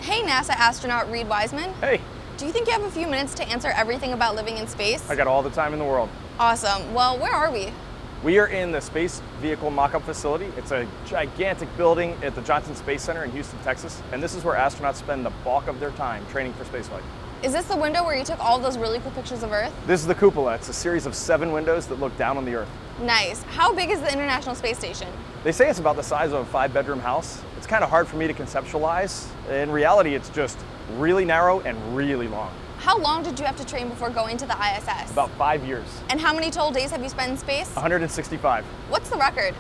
Hey NASA astronaut Reid Wiseman. Hey, Do you think you have a few minutes to answer everything about living in space? I got all the time in the world. Awesome. Well, where are we? We are in the Space Vehicle Mockup facility. It's a gigantic building at the Johnson Space Center in Houston, Texas. And this is where astronauts spend the bulk of their time training for spaceflight. Is this the window where you took all of those really cool pictures of Earth? This is the cupola. It's a series of 7 windows that look down on the Earth. Nice. How big is the International Space Station? They say it's about the size of a 5-bedroom house. It's kind of hard for me to conceptualize. In reality, it's just really narrow and really long. How long did you have to train before going to the ISS? About 5 years. And how many total days have you spent in space? 165. What's the record?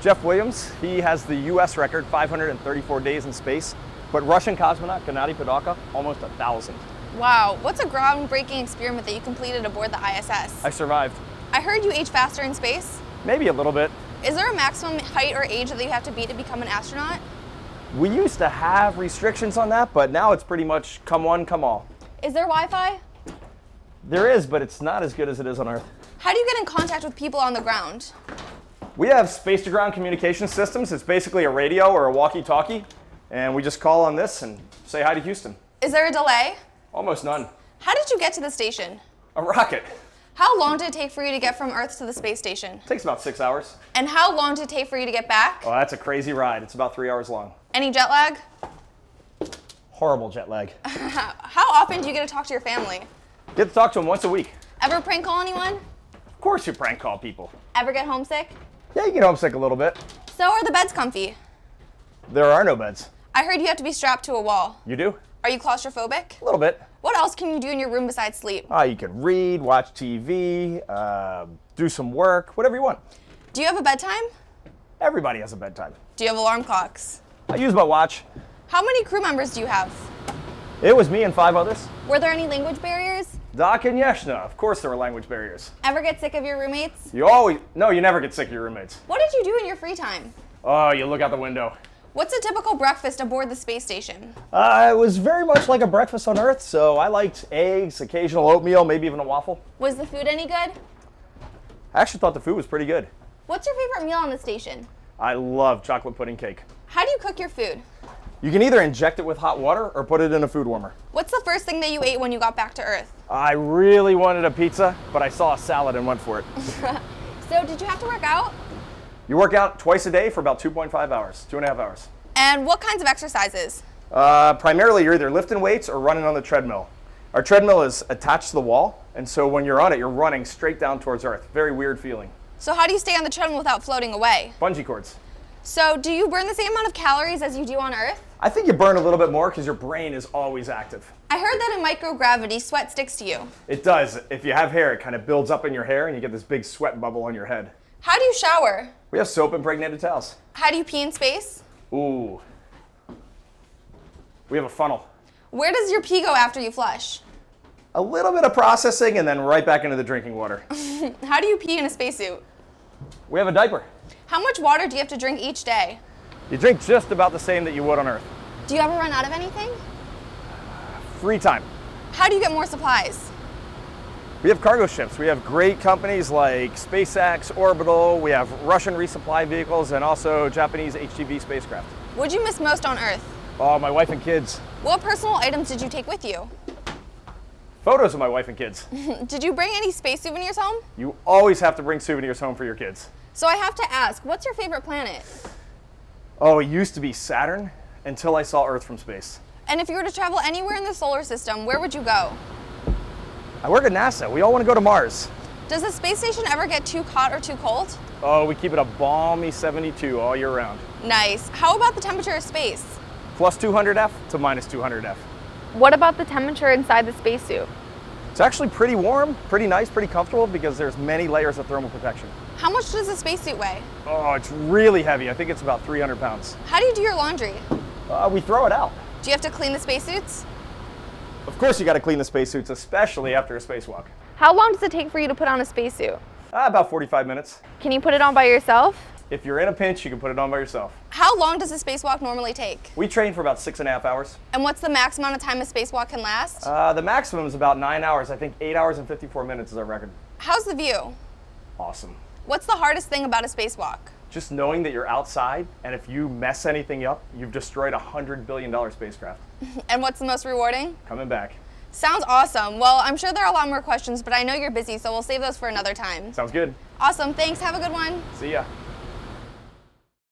Jeff Williams, he has the US record, 534 days in space. But Russian cosmonaut Gennady Padalka, almost 1,000. Wow. What's a groundbreaking experiment that you completed aboard the ISS? I survived. I heard you age faster in space. Maybe a little bit. Is there a maximum height or age that you have to be to become an astronaut? We used to have restrictions on that, but now it's pretty much come one, come all. Is there Wi-Fi? There is, but it's not as good as it is on Earth. How do you get in contact with people on the ground? We have space-to-ground communication systems. It's basically a radio or a walkie-talkie, and we just call on this and say hi to Houston. Is there a delay? Almost none. How did you get to the station? A rocket. How long did it take for you to get from Earth to the space station? Takes about 6 hours. And how long did it take for you to get back? Oh, that's a crazy ride. It's about 3 hours long. Any jet lag? Horrible jet lag. How often do you get to talk to your family? Get to talk to them once a week. Ever prank call anyone? Of course you prank call people. Ever get homesick? Yeah, you get homesick a little bit. So are the beds comfy? There are no beds. I heard you have to be strapped to a wall. You do? Are you claustrophobic? A little bit. What else can you do in your room besides sleep? You can read, watch TV, do some work, whatever you want. Do you have a bedtime? Everybody has a bedtime. Do you have alarm clocks? I use my watch. How many crew members do you have? It was me and 5 others. Were there any language barriers? Doc and Yeshna, of course there were language barriers. Ever get sick of your roommates? No, you never get sick of your roommates. What did you do in your free time? Oh, you look out the window. What's a typical breakfast aboard the space station? It was very much like a breakfast on Earth, so I liked eggs, occasional oatmeal, maybe even a waffle. Was the food any good? I actually thought the food was pretty good. What's your favorite meal on the station? I love chocolate pudding cake. How do you cook your food? You can either inject it with hot water or put it in a food warmer. What's the first thing that you ate when you got back to Earth? I really wanted a pizza, but I saw a salad and went for it. So did you have to work out? You work out twice a day for about 2.5 hours, 2.5 hours. And what kinds of exercises? Primarily, you're either lifting weights or running on the treadmill. Our treadmill is attached to the wall, and so when you're on it, you're running straight down towards Earth. Very weird feeling. So how do you stay on the treadmill without floating away? Bungee cords. So do you burn the same amount of calories as you do on Earth? I think you burn a little bit more because your brain is always active. I heard that in microgravity, sweat sticks to you. It does. If you have hair, it kind of builds up in your hair and you get this big sweat bubble on your head. How do you shower? We have soap impregnated towels. How do you pee in space? Ooh. We have a funnel. Where does your pee go after you flush? A little bit of processing and then right back into the drinking water. How do you pee in a spacesuit? We have a diaper. How much water do you have to drink each day? You drink just about the same that you would on Earth. Do you ever run out of anything? Free time. How do you get more supplies? We have cargo ships. We have great companies like SpaceX, Orbital. We have Russian resupply vehicles and also Japanese HTV spacecraft. What'd you miss most on Earth? Oh, my wife and kids. What personal items did you take with you? Photos of my wife and kids. Did you bring any space souvenirs home? You always have to bring souvenirs home for your kids. So I have to ask, what's your favorite planet? Oh, it used to be Saturn until I saw Earth from space. And if you were to travel anywhere in the solar system, where would you go? I work at NASA. We all want to go to Mars. Does the space station ever get too hot or too cold? Oh, we keep it a balmy 72 all year round. Nice. How about the temperature of space? Plus 200 F to minus 200 F. What about the temperature inside the spacesuit? It's actually pretty warm, pretty nice, pretty comfortable because there's many layers of thermal protection. How much does the spacesuit weigh? Oh, it's really heavy. I think it's about 300 pounds. How do you do your laundry? We throw it out. Do you have to clean the spacesuits? Of course you got to clean the spacesuits, especially after a spacewalk. How long does it take for you to put on a spacesuit? About 45 minutes. Can you put it on by yourself? If you're in a pinch, you can put it on by yourself. How long does a spacewalk normally take? We train for about 6.5 hours. And what's the max amount of time a spacewalk can last? The maximum is about 9 hours. I think 8 hours and 54 minutes is our record. How's the view? Awesome. What's the hardest thing about a spacewalk? Just knowing that you're outside, and if you mess anything up, you've destroyed a $100 billion spacecraft. And what's the most rewarding? Coming back. Sounds awesome. Well, I'm sure there are a lot more questions, but I know you're busy, so we'll save those for another time. Sounds good. Awesome. Thanks. Have a good one. See ya.